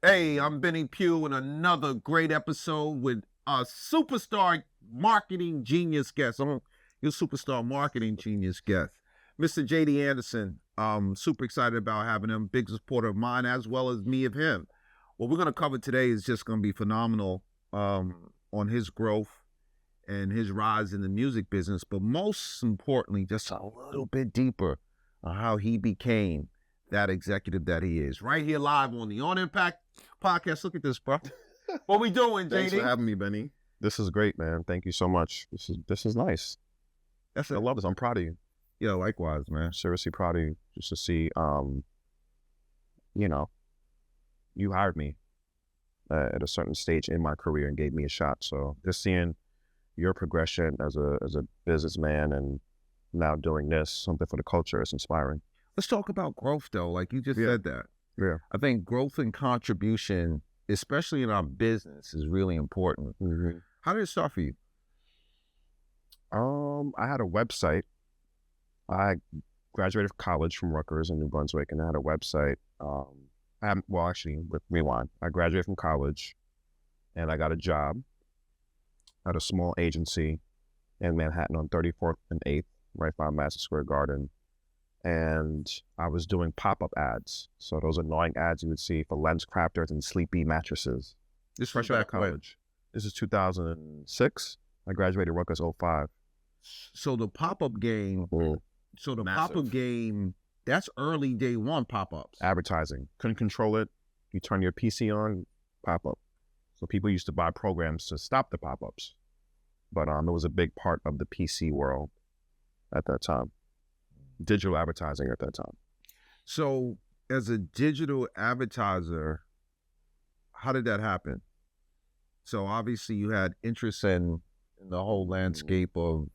Hey, I'm Benny Pough and another great episode with a superstar marketing genius guest. I'm your superstar marketing genius guest, Mr. J.D. Anderson. I'm super excited about having him, big supporter of mine as well as me of him. What we're going to cover today is just going to be phenomenal on his growth and his rise in the music business, but most importantly, just a little bit deeper on how he became that executive that he is. Right here live on the On Impact podcast. Look at this, bro. What we doing, JD? Thanks for having me, Benny. This is great, man. Thank you so much. This is nice. I love this. I'm proud of you. Yeah, likewise, man. Seriously proud of you. Just to see, you hired me at a certain stage in my career and gave me a shot. So just seeing your progression as a businessman and now doing this, something for the culture, is inspiring. Let's talk about growth, though. Like you just said that. Yeah. I think growth and contribution, especially in our business, is really important. Mm-hmm. How did it start for you? I had a website. I graduated from college from Rutgers in New Brunswick, and I had a website. Rewind. I graduated from college, and I got a job at a small agency in Manhattan on 34th and 8th, right by Madison Square Garden. And I was doing pop-up ads. So those annoying ads you would see for lens crafters and sleepy mattresses. This fresh out of college. This is 2006. I graduated Rutgers 05. So the pop-up game, pop-up game, that's early day one pop-ups. Advertising. Couldn't control it. You turn your PC on, pop-up. So people used to buy programs to stop the pop-ups. But it was a big part of the PC world at that time. Digital advertising at that time. So as a digital advertiser, how did that happen? So obviously you had interest in the whole landscape of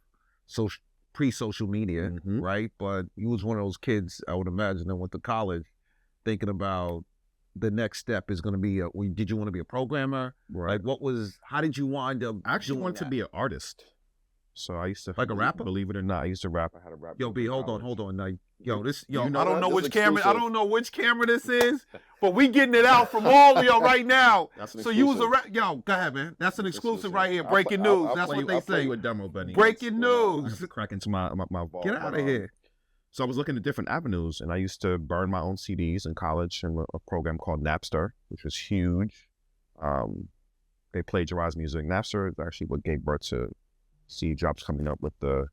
pre-social media, right? But you was one of those kids, I would imagine, that went to college thinking about the next step is going to be, did you want to be a programmer? Right. Like how did you wind up I actually wanted to be an artist. So I used to, like a rapper? Believe it or not, I used to rap. I had a rap. Yo, B, hold on. Now, I know don't know which exclusive. camera. I don't know which camera this is, but we getting it out from all of y'all right now. So you was a rap. Yo, go ahead, man. That's an exclusive right here. Breaking news. That's what they say. You a demo, Benny. Breaking news. I have to crack into my vault. Get out of here. So I was looking at different avenues, and I used to burn my own CDs in college in a program called Napster, which was huge. They plagiarized music. Napster is actually what gave birth to Steve Jobs coming up with the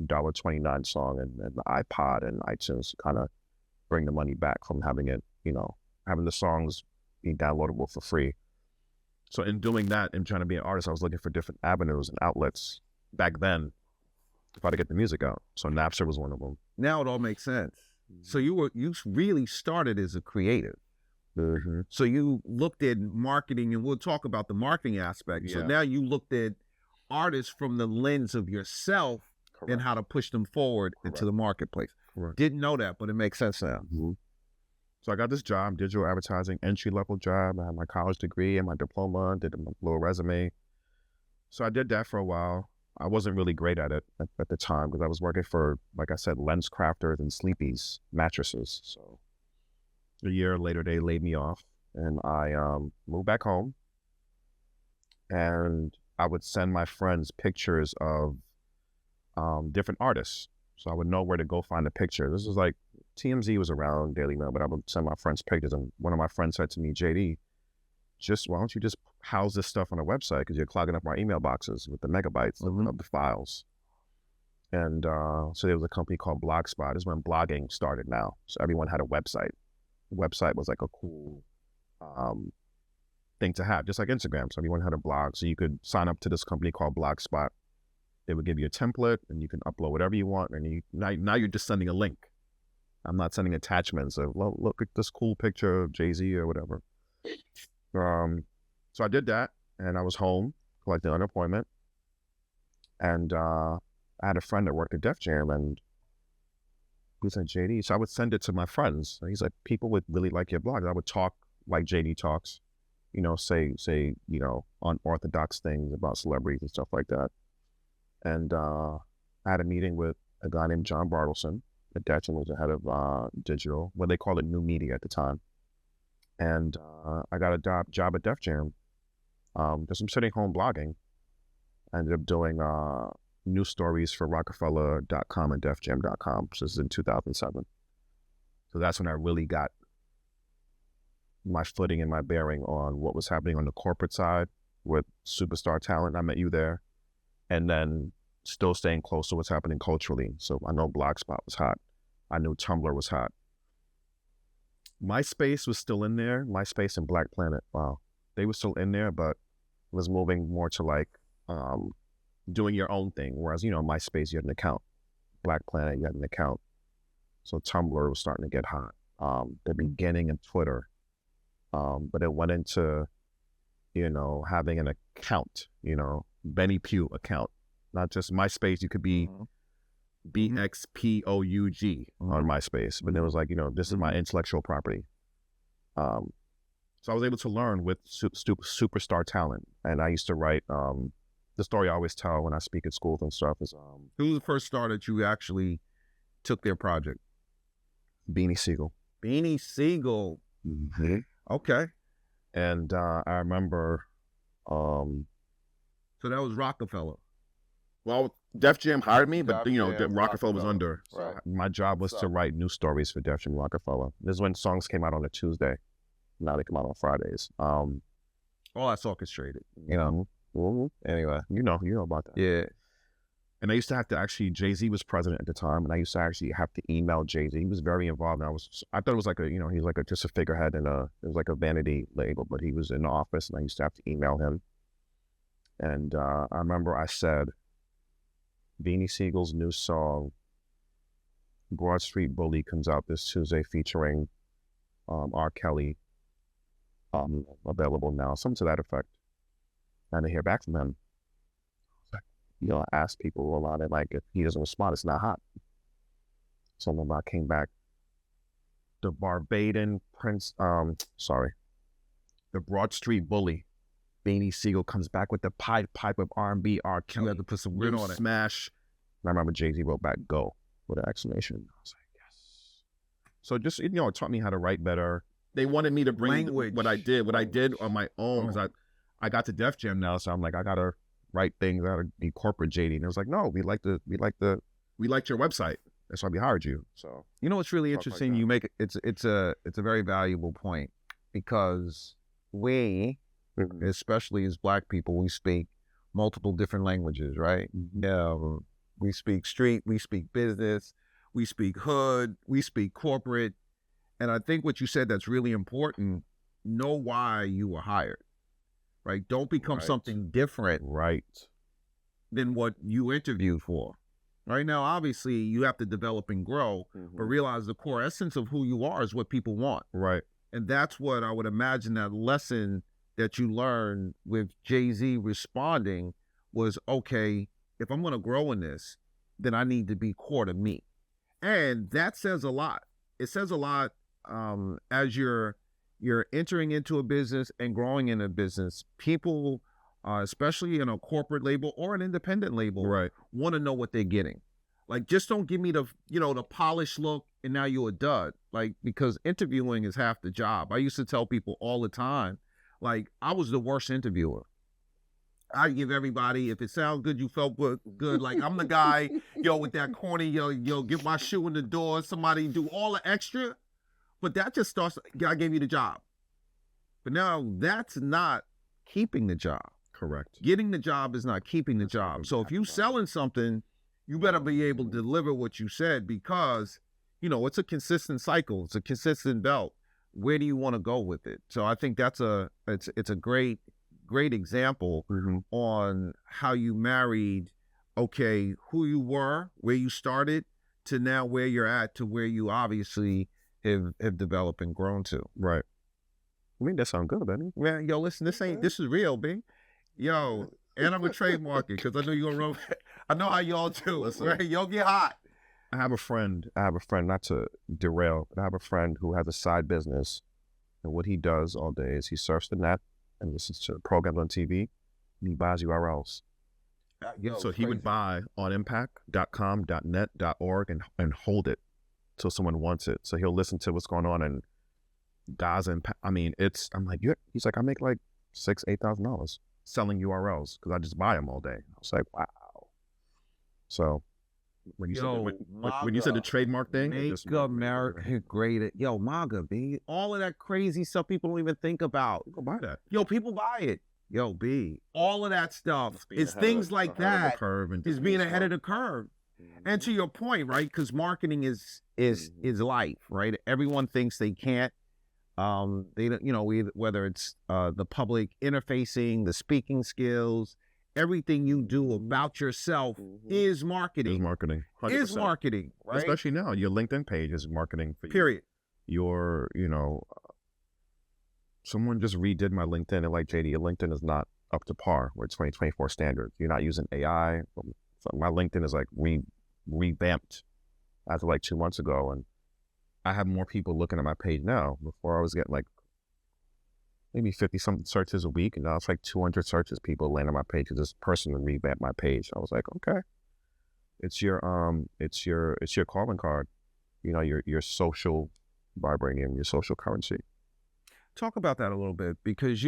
$1.29 song and the iPod and iTunes to kind of bring the money back from having it, having the songs be downloadable for free. So in doing that and trying to be an artist, I was looking for different avenues and outlets back then to try to get the music out. So Napster was one of them. Now it all makes sense. So you really started as a creative. Mm-hmm. So you looked at marketing, and we'll talk about the marketing aspect. Yeah. So now you looked at artists from the lens of yourself. Correct. And how to push them forward into the marketplace. Correct. Didn't know that, but it makes sense now. Mm-hmm. So I got this job, digital advertising, entry-level job. I had my college degree and my diploma, did a little resume. So I did that for a while. I wasn't really great at it at the time because I was working for, like I said, lens crafters and sleepies, mattresses. So a year later, they laid me off, and I moved back home. And I would send my friends pictures of different artists. So I would know where to go find a picture. This was like, TMZ was around, Daily Mail, but I would send my friends pictures. And one of my friends said to me, JD, why don't you just house this stuff on a website? Because you're clogging up our email boxes with the megabytes of the files. And so there was a company called Blogspot. This is when blogging started now. So everyone had a website. The website was like a cool thing to have, just like Instagram. So everyone had a blog. So you could sign up to this company called Blogspot. They would give you a template, and you can upload whatever you want. And now you're just sending a link. I'm not sending attachments of, well, look at this cool picture of Jay-Z or whatever. So I did that, and I was home collecting unemployment. And I had a friend that worked at Def Jam, and he said, JD. So I would send it to my friends. And he's like, people would really like your blog. I would talk like JD talks, say unorthodox things about celebrities and stuff like that. And I had a meeting with a guy named John Bartleson. At Def Jam was the head of digital, what they call it, new media at the time. And I got a job at Def Jam. Just I'm sitting home blogging. I ended up doing news stories for Rockefeller.com and DefJam.com. So this is in 2007. So that's when I really got my footing and my bearing on what was happening on the corporate side with superstar talent. I met you there. And then still staying close to what's happening culturally. So I know Blogspot was hot. I knew Tumblr was hot. MySpace was still in there. MySpace and Black Planet, wow. They were still in there, but it was moving more to like doing your own thing. Whereas, MySpace, you had an account. Black Planet, you had an account. So Tumblr was starting to get hot. The beginning of Twitter. But it went into, having an account, Benny Pough account. Not just MySpace, you could be BXPOUG on MySpace. But it was like, this is my intellectual property. So I was able to learn with superstar talent. And I used to write, the story I always tell when I speak at schools and stuff is... Who was the first star that you actually took their project? Beanie Sigel. Beanie Sigel. Mm-hmm. Okay. And I remember... so that was Rockefeller. Well, Def Jam hired me, but Rockefeller was under. Right. So my job was to write news stories for Def Jam Rockefeller. This is when songs came out on a Tuesday. Now they come out on Fridays. All that's orchestrated. Anyway, you know about that. Yeah. And I used to have to Jay-Z was president at the time, and I used to actually have to email Jay-Z. He was very involved. And I thought it was like he's like just a figurehead and it was like a vanity label, but he was in the office, and I used to have to email him. And I remember I said, Beanie Siegel's new song, Broad Street Bully, comes out this Tuesday featuring R. Kelly, available now, something to that effect. I didn't hear back from him. I asked people a lot, and like, if he doesn't respond, it's not hot. So then I came back. The Barbadian Prince, the Broad Street Bully, Beanie Sigel comes back with the pipe of R&B, R. Kelly. You had to put some grit on it. Smash. And I remember Jay-Z wrote back, go, with an exclamation. I was like, yes. So just, it taught me how to write better. They wanted me to bring Language. what I did on my own, because I got to Def Jam now, so I'm like, I gotta write things, I gotta be corporate JD. And it was like, no, we liked your website. That's why we hired you. So what's really interesting, you make it's a very valuable point, because we, especially as Black people, we speak multiple different languages, right? We speak street, we speak business, we speak hood, we speak corporate. And I think what you said that's really important, know why you were hired, right? Don't become something different than what you interviewed for. Right now, obviously, you have to develop and grow, but realize the core essence of who you are is what people want. Right. And that's what I would imagine that lesson that you learned with Jay-Z responding was, okay, if I'm going to grow in this, then I need to be core to me. And that says a lot. It says a lot as you're entering into a business and growing in a business. People, especially in a corporate label or an independent label, want to know what they're getting. Like, just don't give me the polished look and now you're a dud. Like, because interviewing is half the job. I used to tell people all the time, like, I was the worst interviewer. I give everybody, if it sounds good, you felt good. Like, I'm the guy, with that corny, get my shoe in the door, somebody do all the extra. But that just starts, I gave you the job. But now that's not keeping the job. Correct. Getting the job is not keeping the job. So if you selling something, you better be able to deliver what you said, because, it's a consistent cycle. It's a consistent belt. Where do you want to go with it? So I think it's a great example on how you married, who you were, where you started, to now where you're at, to where you obviously have developed and grown to. Right. I mean, that sounds good, Benny. Man, listen, this is real, B. And I'm gonna trademark it, because I know you're gonna I know how y'all do. Listen, right? Y'all get hot. I have a friend, not to derail, but I have a friend who has a side business, and what he does all day is he surfs the net and listens to programs on TV, and he buys URLs. So he would buy on impact.com, .net, .org and hold it till someone wants it. So he'll listen to what's going on, and Gaza and I mean, I'm like, he's like, I make like $6,000-8,000 selling URLs because I just buy them all day. I was like, wow. So when you said the trademark thing, make America great. Yo, MAGA, B, all of that crazy stuff people don't even think about. Go buy that. Yo, people buy it. Yo, B, all of that stuff. It's things like that is being ahead of the curve. And to your point, right? Because marketing is life, right? Everyone thinks they can't. They don't, whether it's the public interfacing, the speaking skills, everything you do about yourself is marketing. Is marketing. 100%. Is marketing, right? Especially now, your LinkedIn page is marketing for you. Period. Your, someone just redid my LinkedIn and like, JD, your LinkedIn is not up to par with 2024 standards. You're not using AI. So my LinkedIn is like revamped as of like 2 months ago. And I have more people looking at my page now. Before I was getting like maybe 50-something searches a week. And now it's like 200 searches people land on my page because this person revamped my page. I was like, okay, it's your calling card, your social vibranium, your social currency. Talk about that a little bit because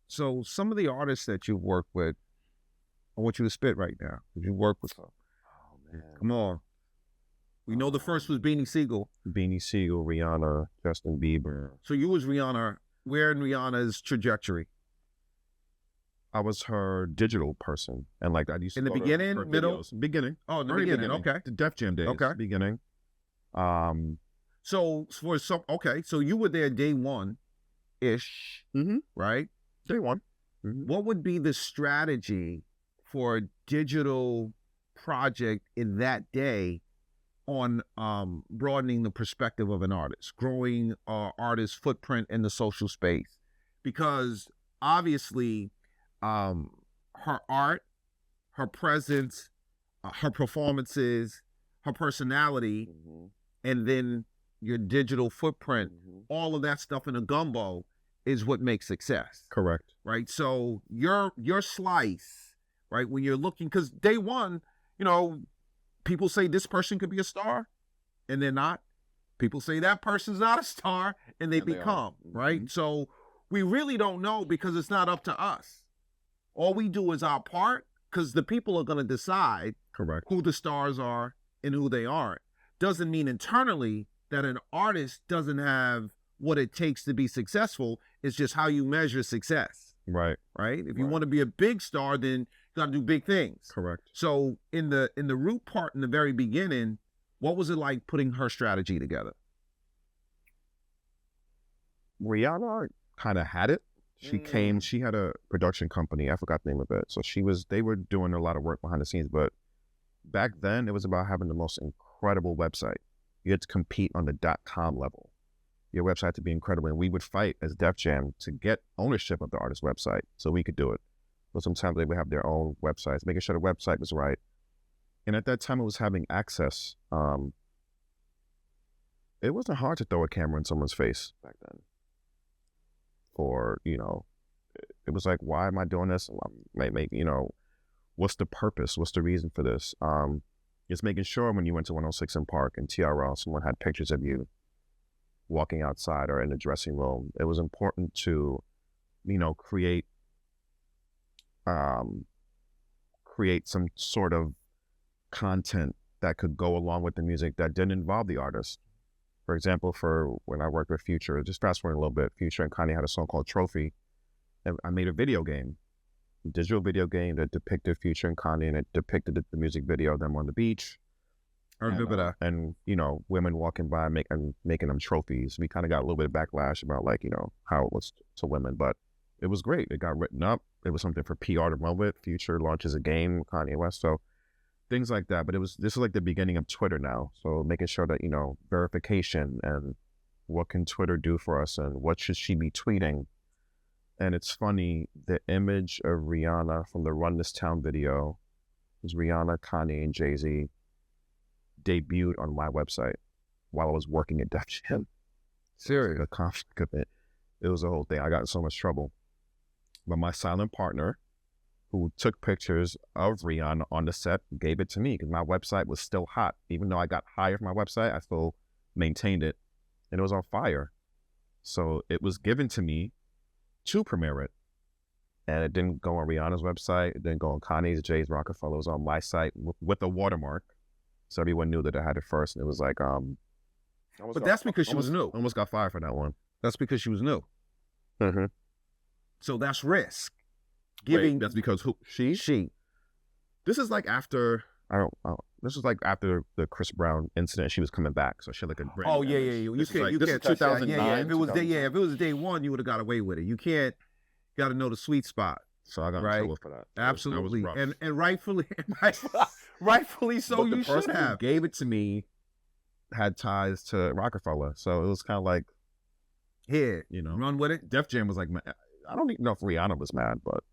so some of the artists that you've worked with, I want you to spit right now. You work with them. Oh man, come on. We know the first was Beanie Sigel. Beanie Sigel, Rihanna, Justin Bieber. So you was Rihanna. Where in Rihanna's trajectory? I was her digital person, and like I used to in the beginning, middle, videos. Beginning. Oh, in the beginning. Okay. The Def Jam days. Okay. Beginning. So for some, so you were there day one, ish. Right. Day one. What would be the strategy for a digital project in that day on broadening the perspective of an artist, growing artist's footprint in the social space? Because obviously her art, her presence, her performances, her personality, and then your digital footprint, all of that stuff in a gumbo is what makes success. Correct. Right? So your slice, right, when you're looking, because day one, people say this person could be a star, and they're not. People say that person's not a star, and they become, right? So we really don't know because it's not up to us. All we do is our part, because the people are going to decide correct who the stars are and who they aren't. Doesn't mean internally that an artist doesn't have what it takes to be successful. It's just how you measure success. Right. Right? If you want to be a big star, then you got to do big things. Correct. So in the root part, in the very beginning, what was it like putting her strategy together? Rihanna kind of had it. She came, she had a production company. I forgot the name of it. So they were doing a lot of work behind the scenes, but back then it was about having the most incredible website. You had to compete on the .com level. Your website had to be incredible. And we would fight as Def Jam to get ownership of the artist's website so we could do it. But sometimes they would have their own websites, making sure the website was right. And at that time it was having access. It wasn't hard to throw a camera in someone's face back then. Or, it was like, why am I doing this? What's the purpose? What's the reason for this? It's making sure when you went to 106 in Park and TRL, someone had pictures of you walking outside or in the dressing room. It was important to, create some sort of content that could go along with the music that didn't involve the artist. For example, for when I worked with Future, just fast forward a little bit, Future and Kanye had a song called Trophy. And I made a video game, a digital video game that depicted Future and Kanye, and it depicted the music video of them on the beach. I remember that. And, women walking by and making them trophies. We kind of got a little bit of backlash about how it was to women, but it was great. It got written up. It was something for PR to run with. Future launches a game, Kanye West. So things like that. But this is like the beginning of Twitter now. So making sure that, verification and what can Twitter do for us and what should she be tweeting. And it's funny, the image of Rihanna from the Run This Town video was Rihanna, Kanye, and Jay-Z debuted on my website while I was working at Def Jam. Serious? A conflict of it. It was a whole thing. I got in so much trouble. But my silent partner, who took pictures of Rihanna on the set, gave it to me because my website was still hot. Even though I got hired from my website, I still maintained it, and it was on fire. So it was given to me to premiere it. And it didn't go on Rihanna's website. It didn't go on Kanye's, Jay's, Rockefeller. It was on my site with a watermark. So everyone knew that I had it first. And it was like, but that's because she was new. Almost got fired for that one. That's because she was new. Mm-hmm. So that's risk. Wait, that's because who? She. This is like after, this is like after the Chris Brown incident. She was coming back. So she had like a brand. Oh, yeah. You can't touch 2009. that. If it was day one, you would have got away with it. You can't. Got to know the sweet spot. So I got in trouble for that. Absolutely. That was rough. And rightfully so. But you the should person have. who gave it to me had ties to Rockefeller, so it was kind of like, Here, you know, run with it. Def Jam was like, I don't even know if Rihanna was mad, but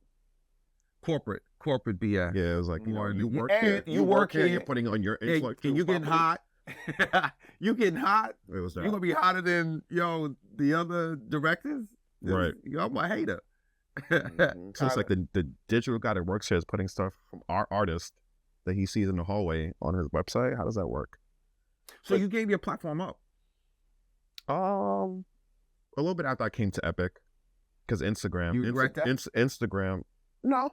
corporate BS. yeah, it was like, you work and here, you work here. You're putting on your intellectual you getting hot. You getting hot. It was that. You gonna be hotter than the other directors. Right. I'm a hater. Mm-hmm. So it's like the digital guy that works here is putting stuff from our artist that he sees in the hallway on his website. How does that work? So you gave your platform up? A little bit after I came to Epic, because Instagram. You regret that? Instagram. No.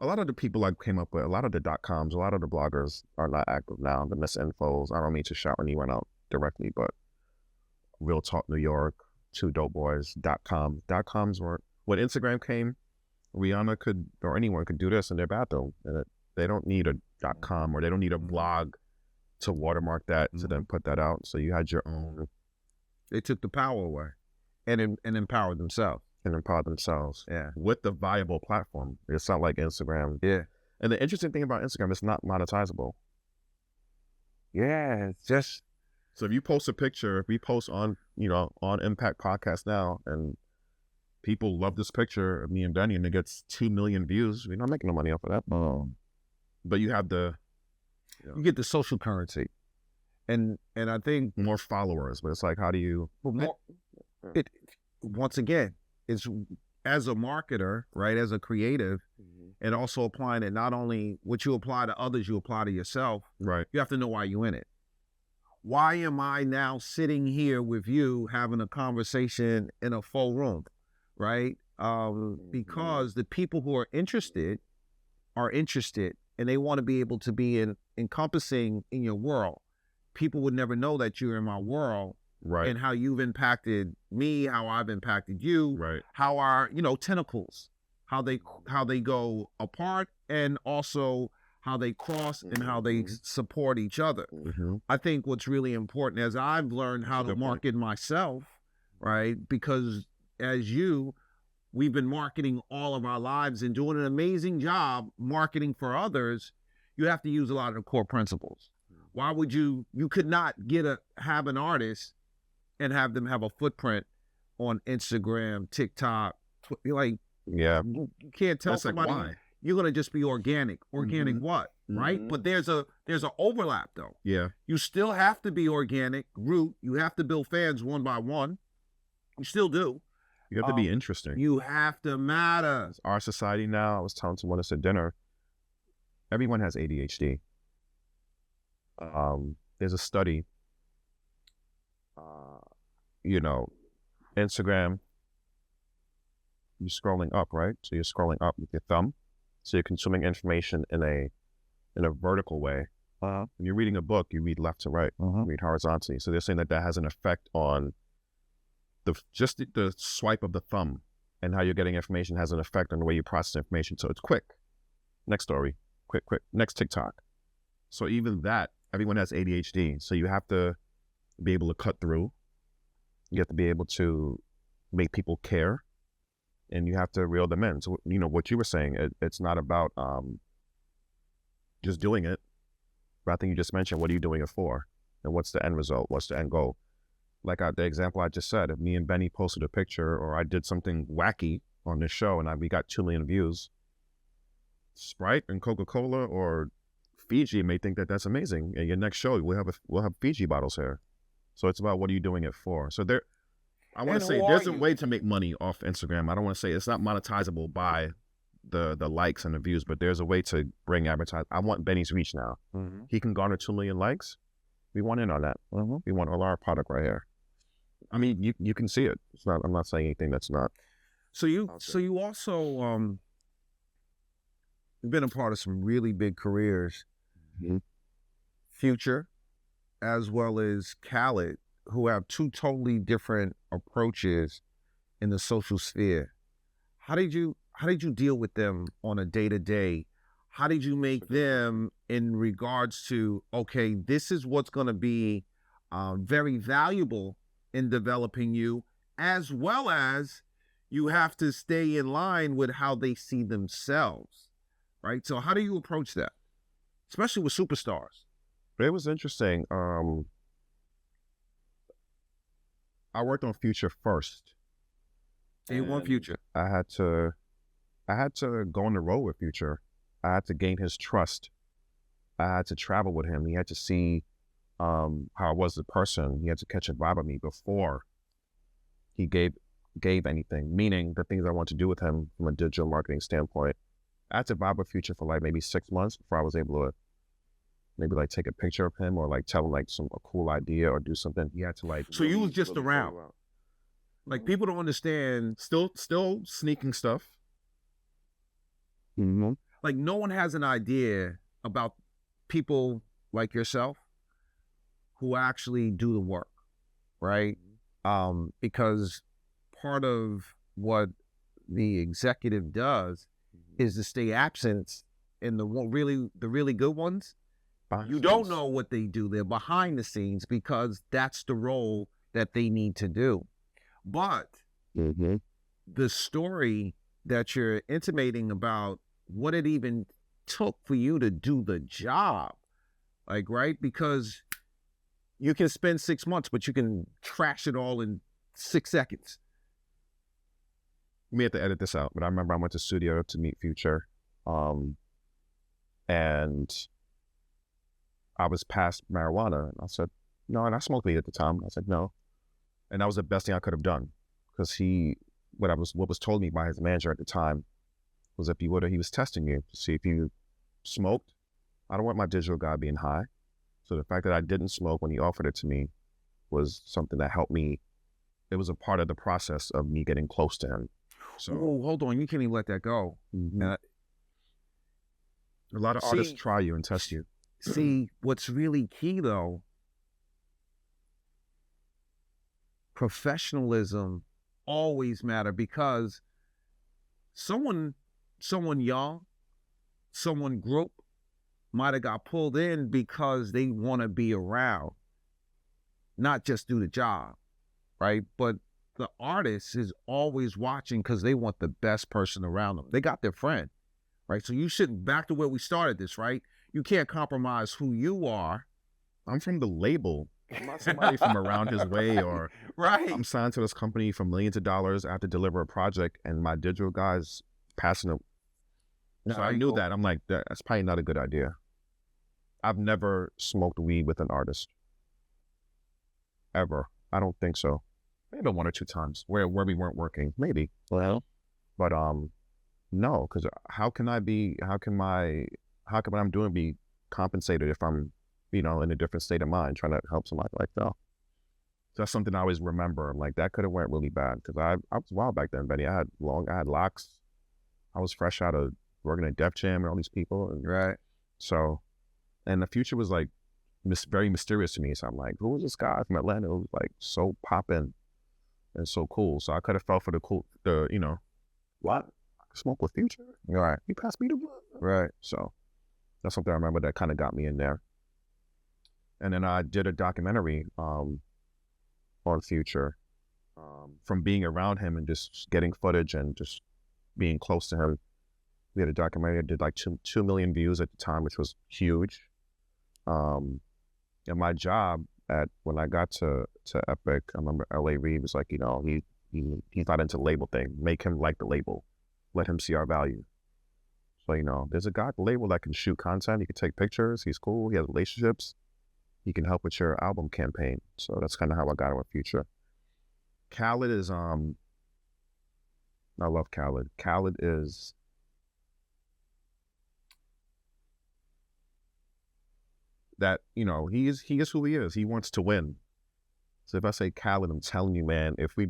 A lot of the people I came up with, a lot of the .coms, a lot of the bloggers are not active now. The misinfos. I don't mean to shout anyone out directly, but Real Talk New York, Two Dope Boys, .com. .coms were, when Instagram came, Rihanna could, or anyone could do this in their bathroom. And they don't need a .com or they don't need a blog to watermark that to then put that out. So you had your own. They took the power away and empowered themselves. And empowered themselves. Yeah. With the viable platform. It's not like Instagram. Yeah. And the interesting thing about Instagram, it's not monetizable. Yeah, it's just. So if you post a picture, if we post on, on Impact Podcast now, and people love this picture of me and Benny, and it gets 2 million views, we're not making no money off of that. But you have the... You get the social currency. And I think... More followers, but it's like, how do you... Once again, it's as a marketer, right, as a creative, and also applying it, not only what you apply to others, you apply to yourself. Right. You have to know why you're in it. Why am I now sitting here with you having a conversation in a full room, right? Because the people who are interested, and they want to be able to be encompassing in your world. People would never know that you're in my world. Right. And how you've impacted me, how I've impacted you, right? How our, tentacles, how they go apart, and also how they cross and how they support each other. I think what's really important, as I've learned how to market myself, right? Because as we've been marketing all of our lives and doing an amazing job marketing for others. You have to use a lot of the core principles. Why would you could not have an artist and have them have a footprint on Instagram, TikTok, you can't tell somebody why. You're gonna just be organic. Organic what? Right? But there's an overlap though. Yeah. You still have to be organic, root. You have to build fans one by one. You still do. You have to be interesting. You have to matter. Our society now, I was telling someone this at dinner, everyone has ADHD. There's a study, Instagram, you're scrolling up, right? So you're scrolling up with your thumb. So you're consuming information in a vertical way. When you're reading a book, you read left to right, you read horizontally. So they're saying that has an effect on the swipe of the thumb, and how you're getting information has an effect on the way you process information. So it's quick. Next story, quick. Next TikTok. So even that, everyone has ADHD. So you have to be able to cut through. You have to be able to make people care, and you have to reel them in. So, what you were saying, it's not about just doing it, but I think you just mentioned, what are you doing it for? And what's the end result? What's the end goal? Like the example I just said, if me and Benny posted a picture, or I did something wacky on this show and we got 2 million views, Sprite and Coca-Cola or Fiji may think that that's amazing. And your next show, we'll have Fiji bottles here. So it's about, what are you doing it for? So I want to say there's a way to make money off Instagram. I don't want to say it's not monetizable by the likes and the views, but there's a way to bring advertising. I want Benny's reach now. He can garner 2 million likes. We want in on that. We want all our product right here. I mean, you can see it. It's not. I'm not saying anything that's not. So you also been a part of some really big careers. Mm-hmm. Future, as well as Khaled, who have two totally different approaches in the social sphere. How did you deal with them on a day-to-day? How did you make them in regards to, okay, this is what's going to be very valuable in developing you, as well as you have to stay in line with how they see themselves, right? So how do you approach that, especially with superstars? But it was interesting. I worked on Future first. A1 Future. I had to go on the road with Future. I had to gain his trust. I had to travel with him. He had to see how I was as a person. He had to catch a vibe of me before he gave anything, meaning the things I want to do with him from a digital marketing standpoint. I had to vibe with Future for like maybe 6 months before I was able to maybe like take a picture of him or like tell him like a cool idea or do something. He had to like. So you was just around. Like people don't understand. Still sneaking stuff. Mm-hmm. Like no one has an idea about people like yourself who actually do the work, right? Because part of what the executive does is to stay absent in the really good ones. You don't know what they do. They're behind the scenes because that's the role that they need to do. But the story that you're intimating about what it even took for you to do the job, like, right? Because you can spend 6 months, but you can trash it all in 6 seconds. You may have to edit this out, but I remember I went to studio to meet Future, and I was past marijuana, and I said, no, and I smoked weed at the time. I said, no. And that was the best thing I could have done, because what was told me by his manager at the time was he was testing you to see if you smoked. I don't want my digital guy being high. So the fact that I didn't smoke when he offered it to me was something that helped me. It was a part of the process of me getting close to him. So hold on, you can't even let that go. A lot of artists try you and test you. See, what's really key though, professionalism always matter, because someone young, someone group might have got pulled in because they want to be around, not just do the job, right? But the artist is always watching because they want the best person around them. They got their friend, right? So you shouldn't, back to where we started this, right? You can't compromise who you are. I'm from the label. I'm not somebody from around his way or right. I'm signed to this company for millions of dollars. I have to deliver a project and my digital guy's passing it. So I knew that. I'm like, that's probably not a good idea. I've never smoked weed with an artist. Ever. I don't think so. Maybe 1 or 2 times where we weren't working. Maybe. Well. But no, because how can what I'm doing be compensated if I'm, in a different state of mind trying to help somebody like that? So that's something I always remember. I'm like, that could have went really bad because I was wild back then, Benny. I had locks. I was fresh out of working at Def Jam and all these people. And, right. So, and the Future was like very mysterious to me. So I'm like, who was this guy from Atlanta who was like so poppin' and so cool? So I could have fell for what? I could smoke with Future? Right. He passed me the blunt. Right. So that's something I remember that kind of got me in there. And then I did a documentary on Future from being around him and just getting footage and just being close to him. We had a documentary that did like 2 million views at the time, which was huge. And my job when I got to Epic, I remember L.A. Reid was like, he's not into the label thing. Make him like the label. Let him see our value. So, there's a guy at the label that can shoot content. He can take pictures. He's cool. He has relationships. He can help with your album campaign. So that's kind of how I got it with Future. Khaled is, I love Khaled. Khaled is that, he is who he is. He wants to win. So if I say Khaled, I'm telling you, man, if you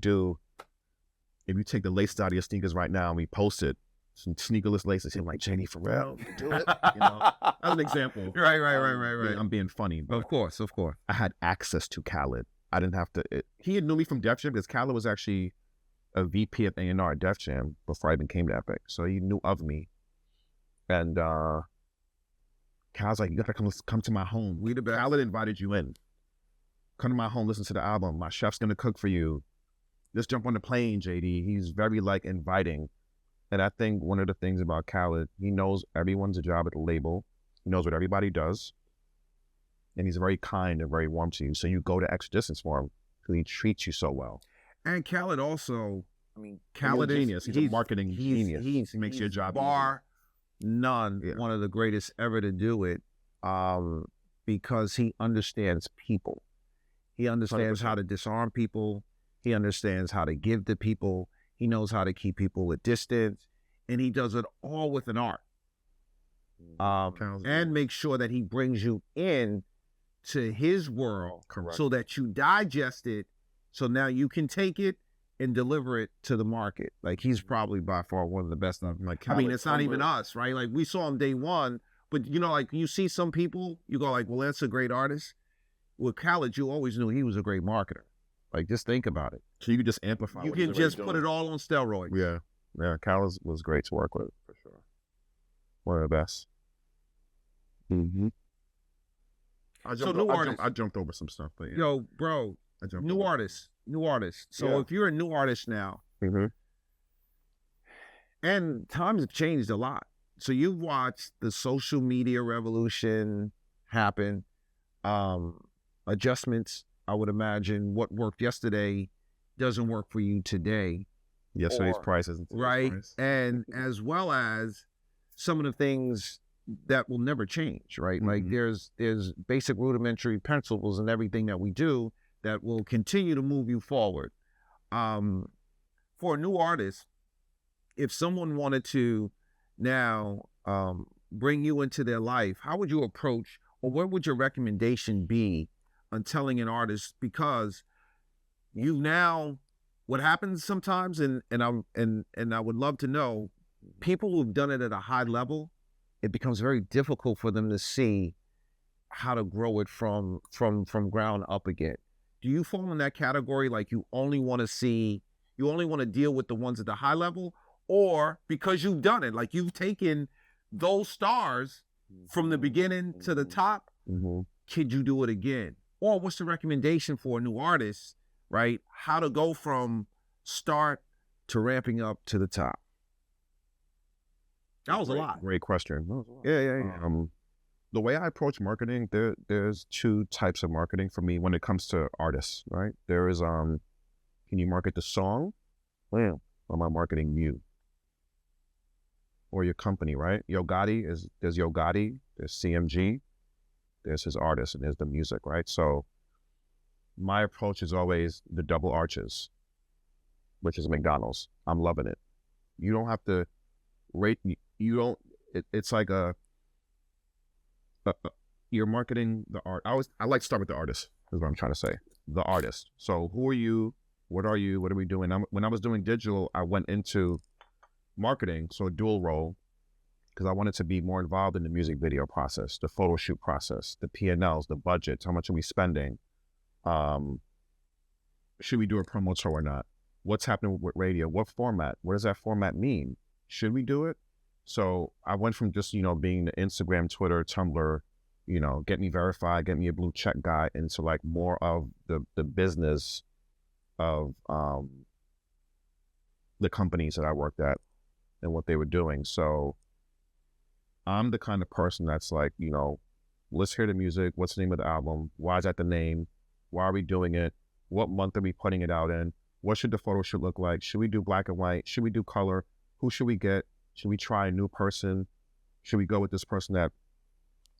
take the laces out of your sneakers right now and we post it, some sneakerless laces, I'm like, JD, for real, you do it. You know, as an example. Right. I'm being funny. But Of course. I had access to Khaled. I didn't have to. He knew me from Def Jam because Khaled was actually a VP of A&R at Def Jam before I even came to Epic. So he knew of me. And Khaled's like, you gotta come to my home. We the best. Khaled invited you in. Come to my home, listen to the album. My chef's gonna cook for you. Just jump on the plane, JD. He's very like inviting. And I think one of the things about Khaled, he knows everyone's a job at the label. He knows what everybody does. And he's very kind and very warm to you. So you go to extra distance for him because he treats you so well. And Khaled also, I mean, Khaled is is genius. He's a marketing genius. He makes your job bar none, Yeah. one of the greatest ever to do it, because he understands people. He understands 100%. how to disarm people. He understands how to give to people. He knows how to keep people at distance, and he does it all with an art. And make sure that he brings you in to his world, Correct. so that you digest it, so now you can take it and deliver it to the market. Like, he's probably by far one of the best. Like, I mean, it's not even us, right? Like, we saw him day one, but you know, like, you see some people, you go like, well, that's a great artist. With Khaled, you always knew he was a great marketer. Like, just think about it. So you can just amplify. You can just put it all on steroids. Yeah. Khaled was great to work with for sure. One of the best. Mm-hmm. I jumped over some stuff, but yeah. Yo, bro, new artists. So Yeah. if you're a new artist now, Mm-hmm. and times have changed a lot. So you've watched the social media revolution happen, adjustments. I would imagine what worked yesterday doesn't work for you today. Yesterday's Or- price isn't today's Right. price. And as well as some of the things that will never change, right? Like, Mhm. there's basic rudimentary principles in everything that we do that will continue to move you forward. For a new artist, if someone wanted to now bring you into their life, how would you approach, or what would your recommendation be on telling an artist? Because you now, what happens sometimes, and I would love to know, people who've done it at a high level, it becomes very difficult for them to see how to grow it from ground up again. Do you fall in that category? Like, you only want to deal with the ones at the high level, or because you've done it, like you've taken those stars from the beginning to the top, could you do it again? Or what's the recommendation for a new artist, right? How to go from start to ramping up to the top? That was a lot. Great question. Yeah. The way I approach marketing, there's two types of marketing for me when it comes to artists, right? There is, can you market the song? Well, or am I marketing you? Or your company, right? There's Yo Gotti, there's CMG, there's his artist, and there's the music, right? So my approach is always the double arches, which is McDonald's. I'm loving it. You don't have to rate, it's like you're marketing the art. I like to start with the artist, is what I'm trying to say. The artist. So who are you? What are you? What are we doing? When I was doing digital, I went into marketing, so a dual role, because I wanted to be more involved in the music video process, the photo shoot process, the P&Ls, the budgets, how much are we spending? Should we do a promo tour or not? What's happening with radio? What format? What does that format mean? Should we do it? So I went from just, being the Instagram, Twitter, Tumblr, get me verified, get me a blue check guy, into like more of the business of the companies that I worked at and what they were doing. So I'm the kind of person that's like, let's hear the music. What's the name of the album? Why is that the name? Why are we doing it? What month are we putting it out in? What should the photo shoot look like? Should we do black and white? Should we do color? Who should we get? Should we try a new person? Should we go with this person that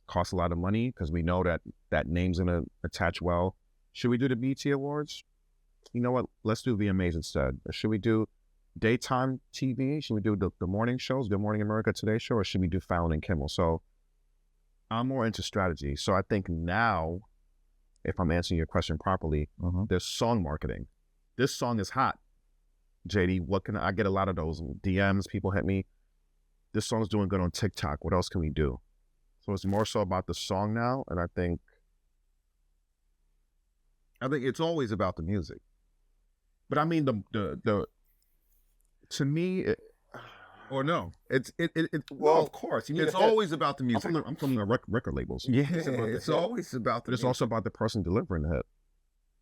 costs a lot of money because we know that name's going to attach well? Should we do the BET Awards? You know what? Let's do VMAs instead. Or should we do daytime TV? Should we do the morning shows, Good Morning America, Today Show? Or should we do Fallon and Kimmel? So I'm more into strategy. So I think now if I'm answering your question properly, there's song marketing. This song is hot. JD, I get a lot of those DMs, people hit me. This song's doing good on TikTok. What else can we do? So it's more so about the song now, and I think it's always about the music. But I mean the to me, or no, well, of course, it's always about the music. I'm from the record labels. Yeah, it's always about the but it's music. also about the person delivering the hit.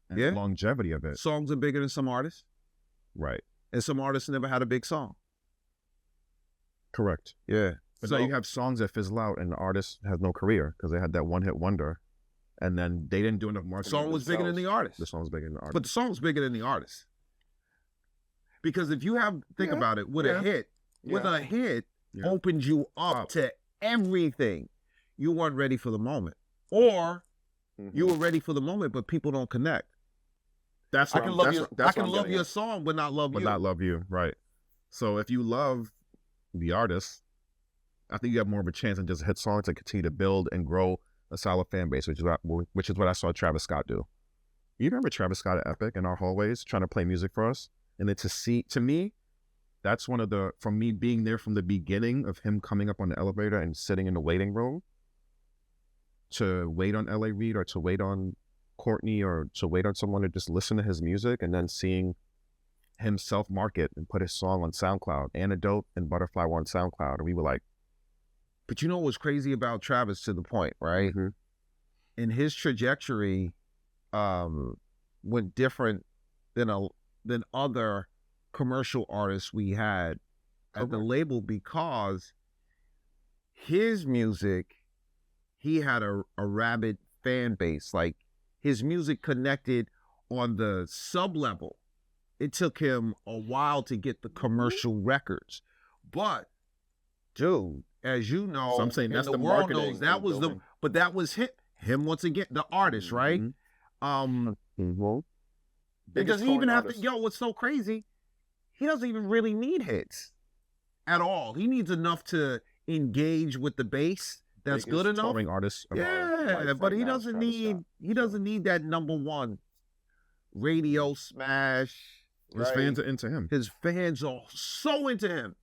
And the longevity of it. Songs are bigger than some artists. Right. And some artists never had a big song. Correct. Yeah. But so, now you have songs that fizzle out and the artist has no career because they had that one-hit wonder, and then they didn't do enough marketing. The song was bigger than the artist. The song was bigger than the artist. But the song was bigger than the artist. Because if you think about it, with a hit, opens you up to everything. You weren't ready for the moment. Or you were ready for the moment, but people don't connect. I can love your song, but not love you. But not love you, right. So if you love the artist, I think you have more of a chance than just a hit song to continue to build and grow a solid fan base, which is what I saw Travis Scott do. You remember Travis Scott at Epic in our hallways trying to play music for us? And then to me, that's from me being there from the beginning of him coming up on the elevator and sitting in the waiting room to wait on L.A. Reid or to wait on Courtney or to wait on someone to just listen to his music, and then seeing him self-market and put his song on SoundCloud. Antidote and Butterfly were on SoundCloud, and we were like, but you know what's crazy about Travis to the point, right? In his trajectory went different than other commercial artists we had at the label, because his music, he had a rabid fan base. Like, his music connected on the sub level. It took him a while to get the commercial records, but dude, as you know, so I'm saying that's the world knows that was that was him once again, the artist, right? Because he even have to, what's so crazy, he doesn't even really need hits at all. He needs enough to engage with the base. That's good enough. Touring artists. But he doesn't need that number one radio smash. His fans are into him. His fans are so into him.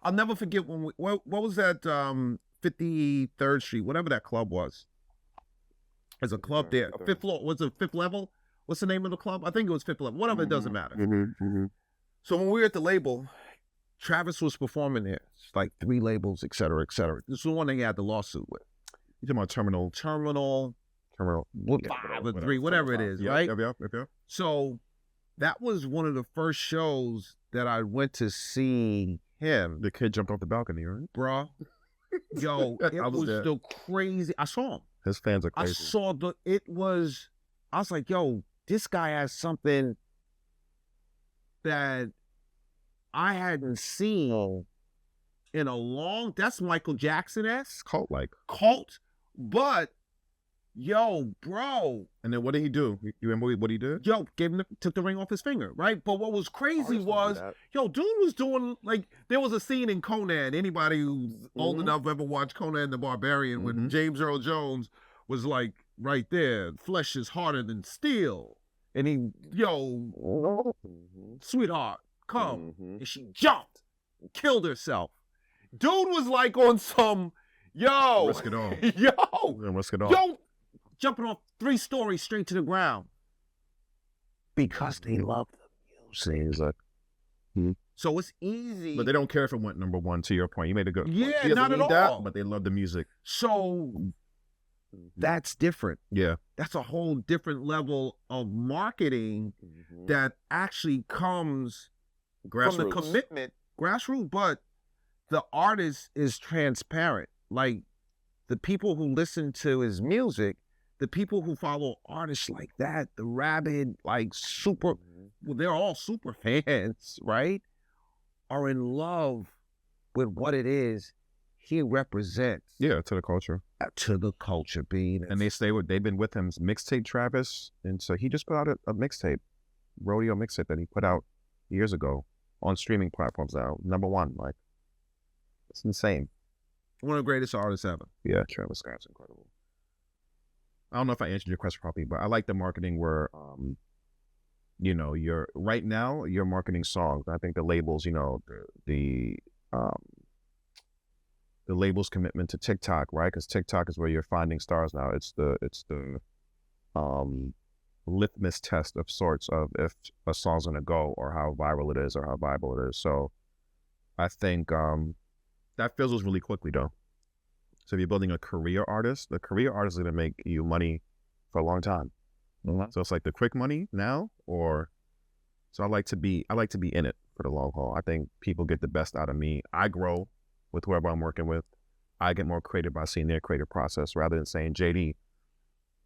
I'll never forget when what was that 53rd Street, whatever that club was. There's a club there. Fifth floor. Was it Fifth Level? What's the name of the club? I think it was Fifth Level. Whatever, it doesn't matter. So when we were at the label, Travis was performing there. It's like 3 labels, et cetera, et cetera. This is the one they had the lawsuit with. You talking about Terminal 5 or 3, whatever it is, right? Yep. So that was one of the first shows that I went to see him. The kid jumped off the balcony, right? Bruh. Yo, it was the crazy. I saw him. His fans are crazy. I was like, yo, this guy has something that I hadn't seen in a long, that's Michael Jackson-esque. Cult, but yo, bro. And then what did he do? You remember what he did? Yo, took the ring off his finger, right? But what was crazy was, yo, dude was doing, like, there was a scene in Conan. Anybody who's old enough ever watched Conan the Barbarian when James Earl Jones was like right there, flesh is harder than steel. And he, sweetheart, come. And she jumped and killed herself. Dude was like on some, risk it all. Risk it all. Jumping off 3 stories straight to the ground. Because they love the music. So it's easy. But they don't care if it went number 1, to your point. You made a good point. Yeah, not at all. But they love the music. So that's different. Yeah. That's a whole different level of marketing that actually comes from the commitment, grassroots, but the artist is transparent. Like, the people who listen to his music, the people who follow artists like that, the rabid, like super, well, they're all super fans, right? Are in love with what it is he represents. Yeah, to the culture. To the culture, Bean. And they've been with him, mixtape Travis. And so he just put out a mixtape, rodeo mixtape that he put out years ago on streaming platforms now. Number 1, like, it's insane. One of the greatest artists ever. Yeah, Travis Scott's incredible. I don't know if I answered your question properly, but I like the marketing where, you know, you're marketing songs. I think the labels, you know, the label's commitment to TikTok, right? Because TikTok is where you're finding stars now. It's the litmus test of sorts of if a song's gonna go or how viral it is or how viable it is. So I think that fizzles really quickly though. So if you're building a career artist, the career artist is gonna make you money for a long time. Mm-hmm. So it's like the quick money now, so I like to be in it for the long haul. I think people get the best out of me. I grow with whoever I'm working with. I get more creative by seeing their creative process rather than saying, JD,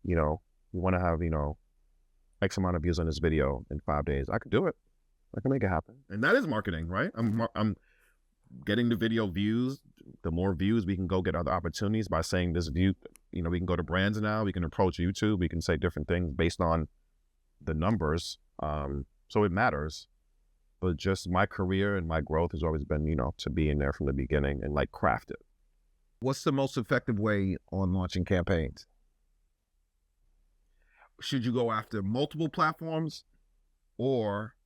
you know, you want to have, you know, X amount of views on this video in 5 days. I could do it. I can make it happen. And that is marketing, right? I'm getting the video views. The more views, we can go get other opportunities by saying this view, you know, we can go to brands now. We can approach YouTube. We can say different things based on the numbers. So it matters. But just my career and my growth has always been, you know, to be in there from the beginning and like craft it. What's the most effective way on launching campaigns? Should you go after multiple platforms or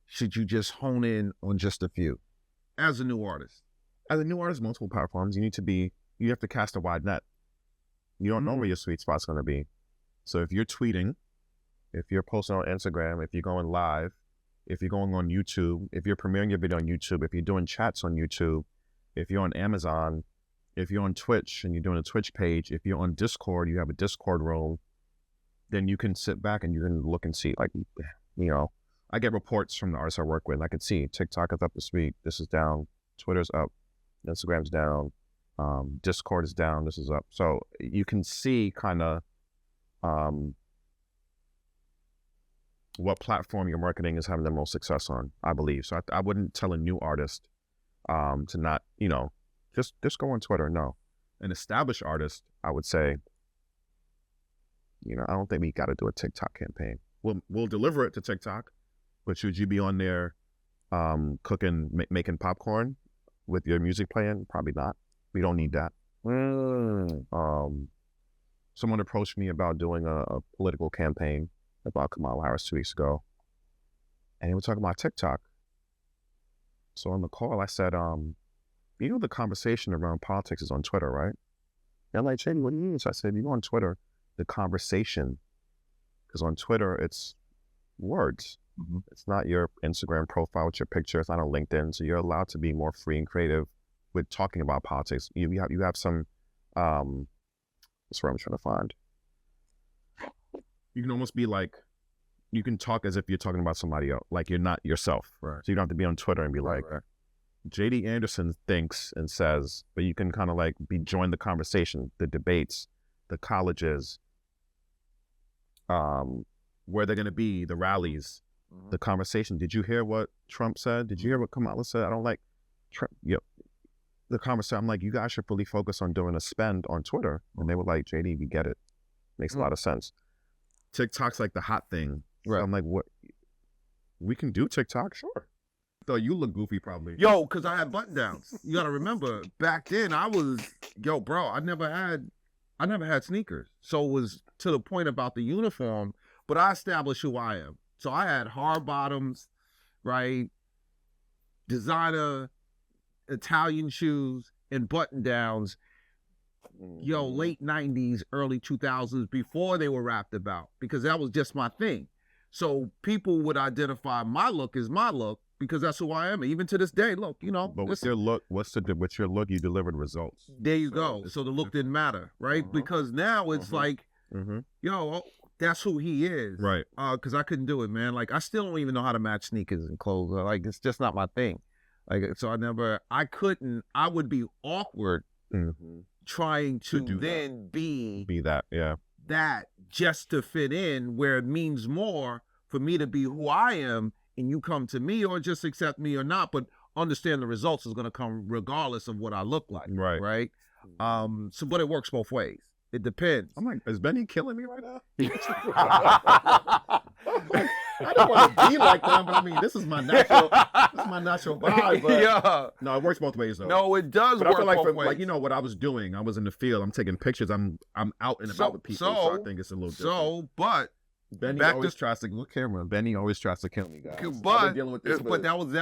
should you just hone in on just a few as a new artist? As a new artist, multiple platforms, you have to cast a wide net. You don't know where your sweet spot's going to be. So if you're tweeting, if you're posting on Instagram, if you're going live, if you're going on YouTube, if you're premiering your video on YouTube, if you're doing chats on YouTube, if you're on Amazon, if you're on Twitch and you're doing a Twitch page, if you're on Discord, you have a Discord room, then you can sit back and you can look and see, like, you know, I get reports from the artists I work with. I can see TikTok is up this week. This is down. Twitter's up. Instagram's down. Discord is down. This is up. So you can see kind of what platform your marketing is having the most success on, I believe. So I wouldn't tell a new artist to not, you know, just go on Twitter. No. An established artist, I would say, you know, I don't think we got to do a TikTok campaign. We'll deliver it to TikTok, but should you be on there cooking, making popcorn with your music playing? Probably not. We don't need that. Someone approached me about doing a political campaign about Kamala Harris 2 weeks ago, and they were talking about TikTok. So on the call, I said, you know, the conversation around politics is on Twitter, right? They're like, Shady, what do you mean? So I said, you know, on Twitter, the conversation, because on Twitter, it's words. Mm-hmm. It's not your Instagram profile with your picture. It's not on LinkedIn. So you're allowed to be more free and creative with talking about politics. You have some, what's what I'm trying to find. You can almost be like, you can talk as if you're talking about somebody else, like you're not yourself. Right. So you don't have to be on Twitter and be like, JD Anderson thinks and says, but you can kind of like join the conversation, the debates, the colleges, where they're going to be, the rallies, the conversation. Did you hear what Trump said? Did you hear what Kamala said? I don't like Trump. Yep. The conversation, I'm like, you guys should fully focus on doing a spend on Twitter. And they were like, JD, we get it. Makes a lot of sense. TikTok's like the hot thing. Right. So I'm like, what? We can do TikTok? Sure. Though you look goofy probably. Yo, because I had button downs. You got to remember, back then I was, bro, I never had sneakers. So it was to the point about the uniform, but I established who I am. So I had hard bottoms, right? Designer, Italian shoes, and button downs. Late 90s, early 2000s, before they were rapped about, because that was just my thing. So people would identify my look as my look because that's who I am. Even to this day, look, you know. But with your look, with your look, you delivered results. There you go. So the look didn't matter, right? Because now it's like, that's who he is. Right. Because I couldn't do it, man. Like, I still don't even know how to match sneakers and clothes. Like, it's just not my thing. Like, so I would be awkward trying to then be that, that just to fit in, where it means more for me to be who I am and you come to me, or just accept me or not, but understand the results is going to come regardless of what I look like. Right. Right. But it works both ways. It depends. I'm like, is Benny killing me right now? I don't want to be like them, but I mean, this is my natural vibe. But Yeah. no, it works both ways though. No, it does But work I feel like, both ways. like, you know, what I was doing, I was in the field, I'm taking pictures, I'm out and about with people, so I think it's a little different. So, but Benny always tries to look camera. Benny always tries to kill me, guys. But I've been dealing with this but that was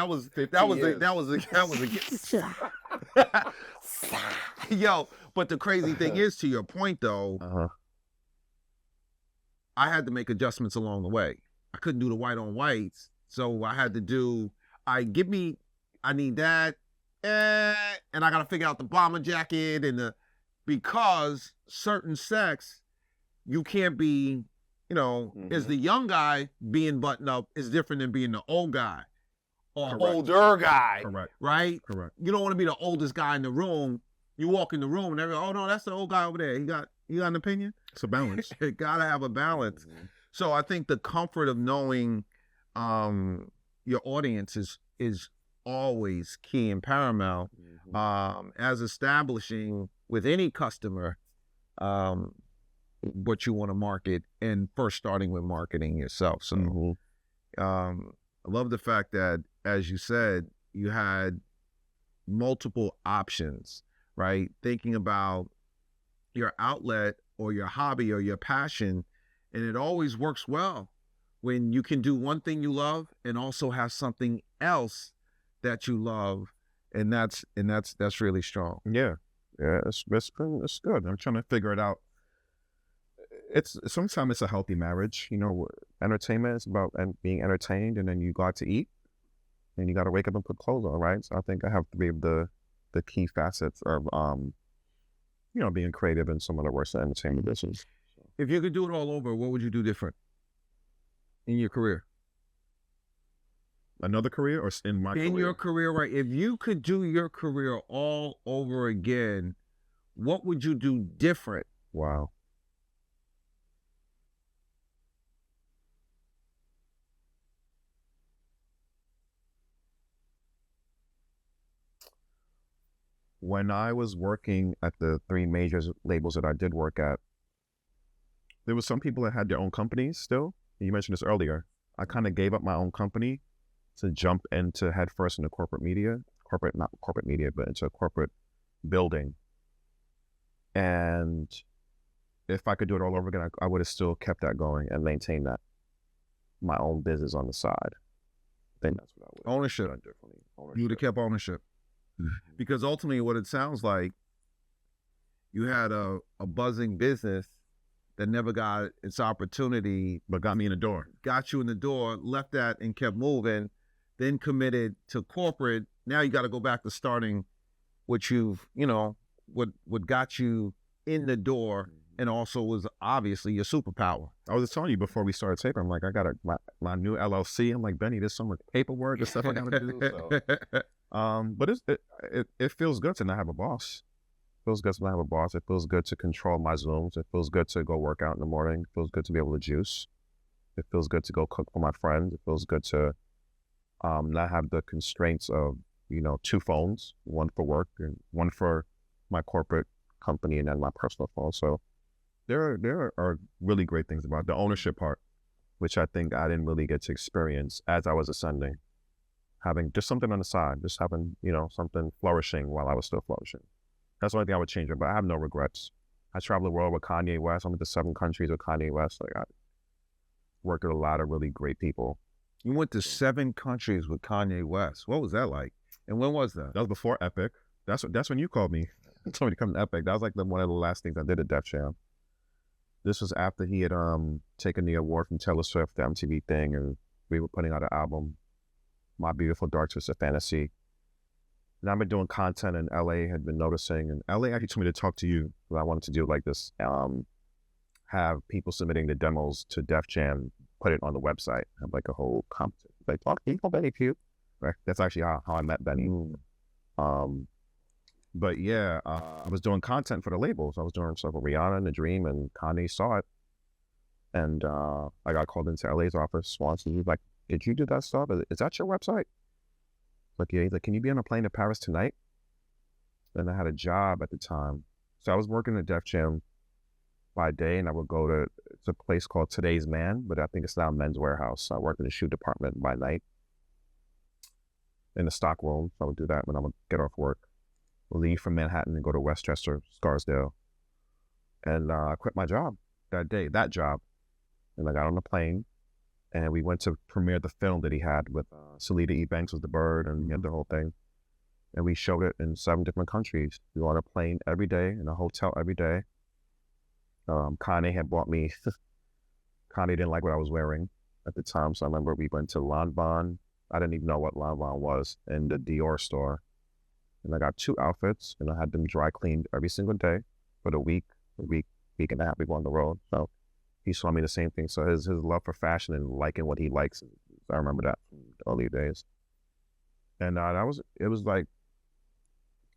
yo. But the crazy thing is, to your point though, I had to make adjustments along the way. I couldn't do the white on whites, so I had to do. I need that, and I got to figure out the bomber jacket and because certain sex, you can't be. You know, is the young guy being buttoned up is different than being the old guy or older guy. Correct. Right? Correct. You don't want to be the oldest guy in the room. You walk in the room and everybody, oh no, that's the old guy over there. You got an opinion? It's a balance. You gotta have a balance. So I think the comfort of knowing your audience is always key and paramount. As establishing with any customer what you want to market, and first starting with marketing yourself. So I love the fact that, as you said, you had multiple options, right? Thinking about your outlet or your hobby or your passion, and it always works well when you can do one thing you love and also have something else that you love, and that's really strong. Yeah, it's good. I'm trying to figure it out. Sometimes it's a healthy marriage, you know. Entertainment is about being entertained, and then you go out to eat, and you got to wake up and put clothes on, right? So I think I have three of the key facets of you know, being creative in some of the worst entertainment business. If you could do it all over, what would you do different in your career? Another career or in my career? In your career, right? If you could do your career all over again, what would you do different? Wow. When I was working at the three major labels that I did work at, there was some people that had their own companies still. You mentioned this earlier. I kind of gave up my own company to jump into headfirst into not corporate media, but into a corporate building. And if I could do it all over again, I would have still kept that going and maintained that, my own business on the side. I think that's what I would have Ownership. done differently. You would have kept ownership. Because ultimately what it sounds like, you had a buzzing business that never got its opportunity, but got me in the door. Got you in the door, left that and kept moving, then committed to corporate. Now you got to go back to starting what what got you in the door, and also was obviously your superpower. I was just telling you before we started taping, I'm like, I got my new LLC. I'm like, Benny, there's so much paperwork and stuff I got to do. So. But it feels good to not have a boss. It feels good to not have a boss. It feels good to control my Zooms. It feels good to go work out in the morning. It feels good to be able to juice. It feels good to go cook for my friends. It feels good to not have the constraints of, two phones, one for work and one for my corporate company and then my personal phone. So there are really great things about the ownership part, which I think I didn't really get to experience as I was ascending. Having just something on the side, just having, something flourishing while I was still flourishing. That's the only thing I would change it, but I have no regrets. I traveled the world with Kanye West. I went to 7 countries with Kanye West. Like, I worked with a lot of really great people. You went to 7 countries with Kanye West. What was that like? And when was that? That was before Epic. That's when you called me. Told me to come to Epic. That was like one of the last things I did at Def Jam. This was after he had taken the award from Taylor Swift, the MTV thing, and we were putting out an album, My Beautiful Dark Twisted Fantasy. And I've been doing content in LA, had been noticing, and LA actually told me to talk to you, because I wanted to do like this, have people submitting the demos to Def Jam, put it on the website, have like a whole competition. Like, talk to Benny Pough. Right? That's actually how I met Benny. But yeah, I was doing content for the labels. I was doing stuff with Rihanna and The Dream, and Kanye saw it. And I got called into LA's office, Swanson. He's like, did you do that stuff? Is that your website? Like, yeah. He's like, can you be on a plane to Paris tonight? And I had a job at the time. So I was working at Def Jam. by day, and I would go to, it's a place called Today's Man, but I think it's now Men's Warehouse. So I worked in the shoe department by night in the stock room. So I would do that when I would get off work. Leave from Manhattan and go to Westchester, Scarsdale. And I quit my job that day, that job. And I got on the plane and we went to premiere the film that he had with Salida E. Banks was the bird, and he had the whole thing. And we showed it in 7 different countries. We were on a plane every day, in a hotel every day. Kanye had bought me, Kanye didn't like what I was wearing at the time. So I remember we went to Lanvin. I didn't even know what Lanvin was, in the Dior store. And I got 2 outfits and I had them dry cleaned every single day for the week and a half we go on the road. So he saw me the same thing. So his love for fashion and liking what he likes, I remember that from the early days. And it was like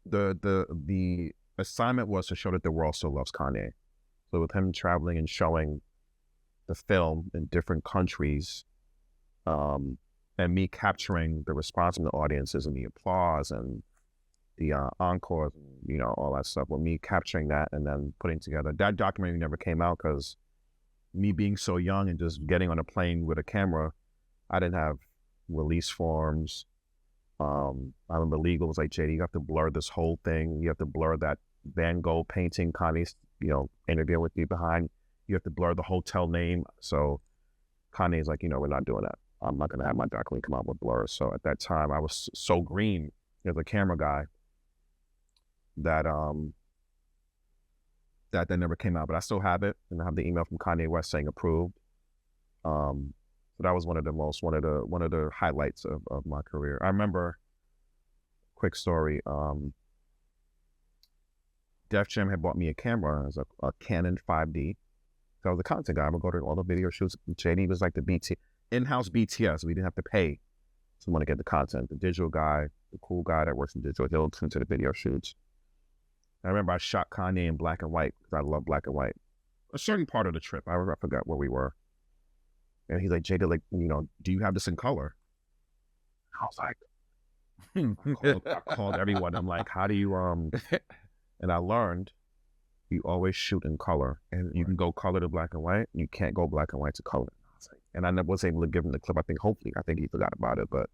the assignment was to show that the world still loves Kanye. So with him traveling and showing the film in different countries, and me capturing the response from the audiences and the applause and the encores, and, all that stuff, with me capturing that and then putting together. That documentary never came out because me being so young and just getting on a plane with a camera, I didn't have release forms. I remember legal was like, JD, you have to blur this whole thing. You have to blur that Van Gogh painting Kanye's, interview with you behind. You have to blur the hotel name. So Kanye's like, we're not doing that. I'm not going to have my documentary come out with blurs. So at that time, I was so green as a camera guy that that never came out. But I still have it, and I have the email from Kanye West saying approved. So that was one of the highlights of my career. I remember, quick story, Def Jam had bought me a camera, as a Canon 5D. So I was a content guy. I would go to all the video shoots. JD was like the in-house BTS. We didn't have to pay someone to get the content. The digital guy, the cool guy that works in digital, he'll come to the video shoots. I remember I shot Kanye in black and white because I love black and white. A certain part of the trip, I forgot where we were. And he's like, JD, like, do you have this in color? I was like, I called everyone. I'm like, how do you, and I learned you always shoot in color, and you can go color to black and white. You can't go black and white to color. I was like, and I never was able to give him the clip. I think he forgot about it, but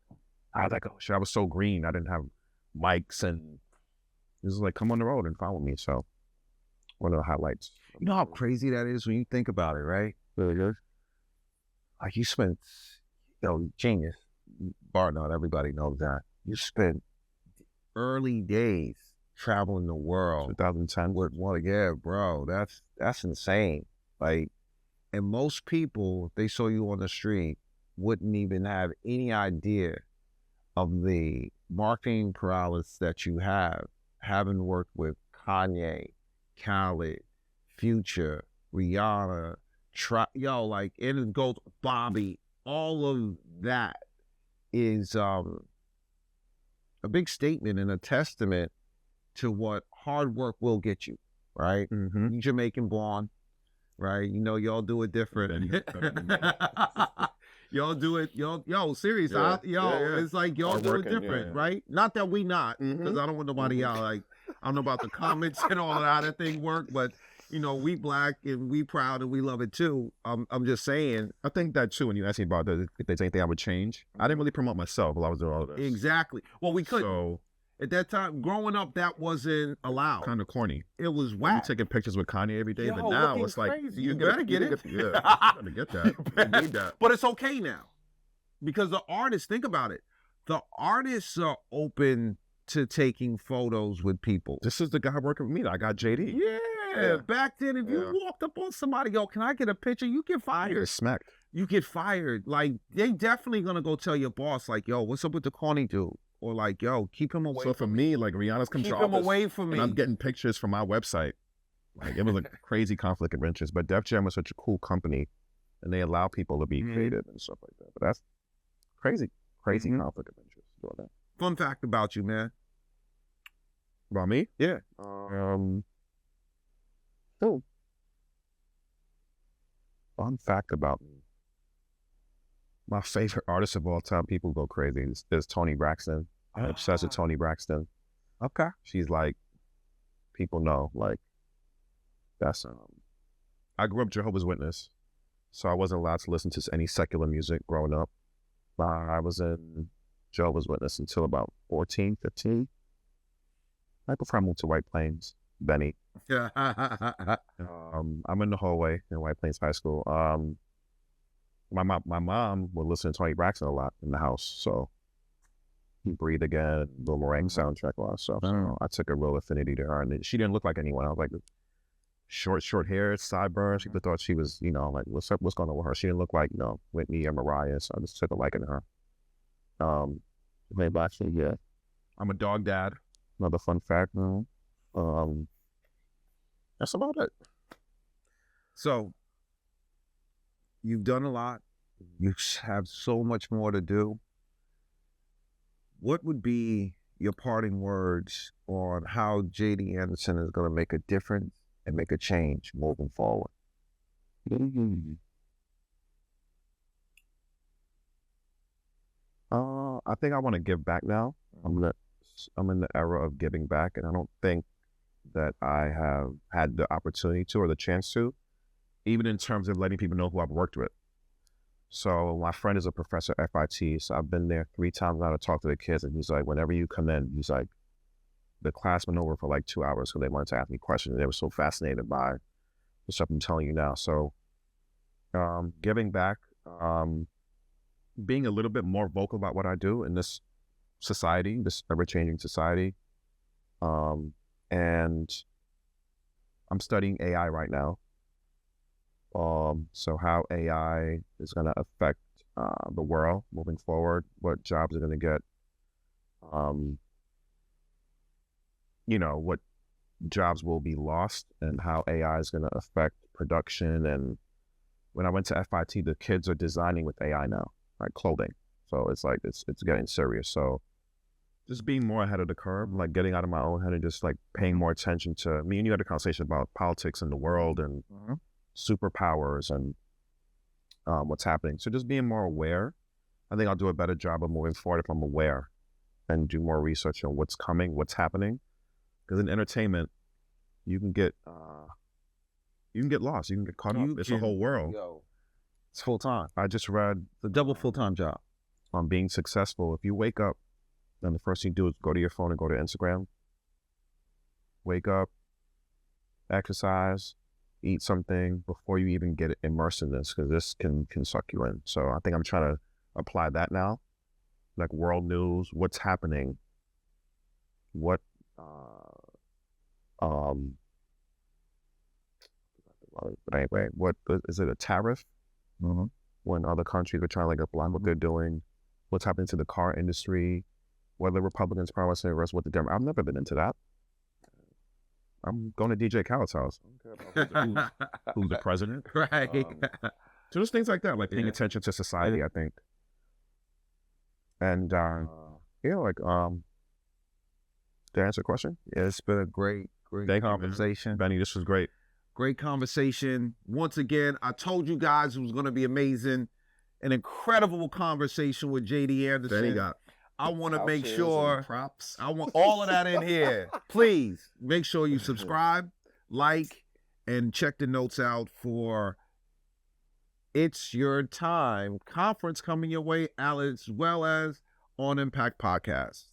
I was like, oh shit, I was so green. I didn't have mics, and it was like, come on the road and follow me. So one of the highlights. You know how crazy that is when you think about it, right? Really good. Like you spent, genius. Bar none, everybody knows that. You spent early days traveling the world. 2010. Well, yeah, bro, that's insane. Like, and most people, if they saw you on the street, wouldn't even have any idea of the marketing prowess that you have, having worked with Kanye, Khaled, Future, Rihanna, like, it goes Bobby. All of that is a big statement and a testament to what hard work will get you, right? Mm-hmm. Jamaican blonde, right? Y'all do it different. Y'all do it, serious. Yeah. It's like y'all do it different, right? Not that we not, because I don't want nobody out, like, I don't know about the comments and all of how that thing work, but we black and we proud and we love it too. I'm just saying. I think that too, when you asked me about if there's anything I would change, I didn't really promote myself while I was doing all of this. Exactly. Well, we couldn't. So, at that time, growing up, that wasn't allowed. Kind of corny. It was whack. Taking pictures with Kanye every day, but now it's like, crazy. You better get it. Yeah, you gotta get that. You need that. But it's okay now. Because the artists, think about it, the artists are open to taking photos with people. This is the guy working with me. I got JD. Yeah. Back then, if you walked up on somebody, can I get a picture? You get fired. You're smacked. You get fired. Like, they definitely gonna go tell your boss, like, what's up with the corny dude? Or like, keep him away. So for me, like, Rihanna's come to keep him away from me. And I'm getting pictures from my website. Like, it was a crazy conflict of interest. But Def Jam was such a cool company, and they allow people to be creative and stuff like that. But that's crazy conflict of interest. Doing that. Fun fact about you, man. About me? Yeah. Fun fact about me. My favorite artist of all time, people go crazy, is Toni Braxton. I'm obsessed with Toni Braxton. Okay. She's like, people know, like, that's I grew up Jehovah's Witness, so I wasn't allowed to listen to any secular music growing up. I was in Jehovah's Witness until about 14, 15. Right before I moved to White Plains, Benny. I'm in the hallway in White Plains High School. My mom would listen to Tony Braxton a lot in the house, so Breathe Again, the Meringue soundtrack, a lot of stuff. So I took a real affinity to her, and she didn't look like anyone. I was like, short hair, sideburns. People thought she was, like, what's going on with her? She didn't look like, Whitney or Mariah, so I just took a liking to her. Maybe actually, yeah. I'm a dog dad. Another fun fact. That's about it. So, you've done a lot. You have so much more to do. What would be your parting words on how JD Anderson is going to make a difference and make a change moving forward? I think I want to give back now. I'm in the era of giving back, and I don't think that I have had the opportunity to or the chance to, even in terms of letting people know who I've worked with. So my friend is a professor at FIT, so I've been there 3 times now to talk to the kids, and he's like, whenever you come in, he's like, the class went over for like 2 hours because they wanted to ask me questions, and they were so fascinated by the stuff I'm telling you now. So giving back, being a little bit more vocal about what I do in this society, this ever-changing society. And I'm studying AI right now. So how AI is going to affect the world moving forward, what jobs are going to get, what jobs will be lost, and how AI is going to affect production. And when I went to FIT, the kids are designing with AI now, like clothing. So it's like, it's getting serious. So just being more ahead of the curve, like getting out of my own head and just like paying more attention to me. And you had a conversation about politics in the world and superpowers and what's happening. So just being more aware. I think I'll do a better job of moving forward if I'm aware and do more research on what's coming, what's happening. Because in entertainment, you can get lost. You can get caught up. It's a whole world. Yo, it's full time. I just read the double full-time job on being successful. If you wake up, then the first thing you do is go to your phone and go to Instagram. Wake up, exercise, eat something before you even get immersed in this, because this can suck you in. So I think I'm trying to apply that now, like world news, what's happening, but anyway, what is it, a tariff? When other countries are trying to like apply what they're doing, what's happening to the car industry, what the Republicans promising the rest, what the Democrats. I've never been into that. I'm going to DJ Khaled's house. I don't care about who's the president. Right. So just things like that, like paying attention to society, I think. And to answer the question? Yeah, it's been a great conversation. Benny, this was great. Great conversation. Once again, I told you guys it was going to be amazing. An incredible conversation with JD Anderson. Benny got I want to make sure props. I want all of that in here. Please make sure you subscribe, like, and check the notes out for It's Your Time conference coming your way, as well as on Impact Podcast.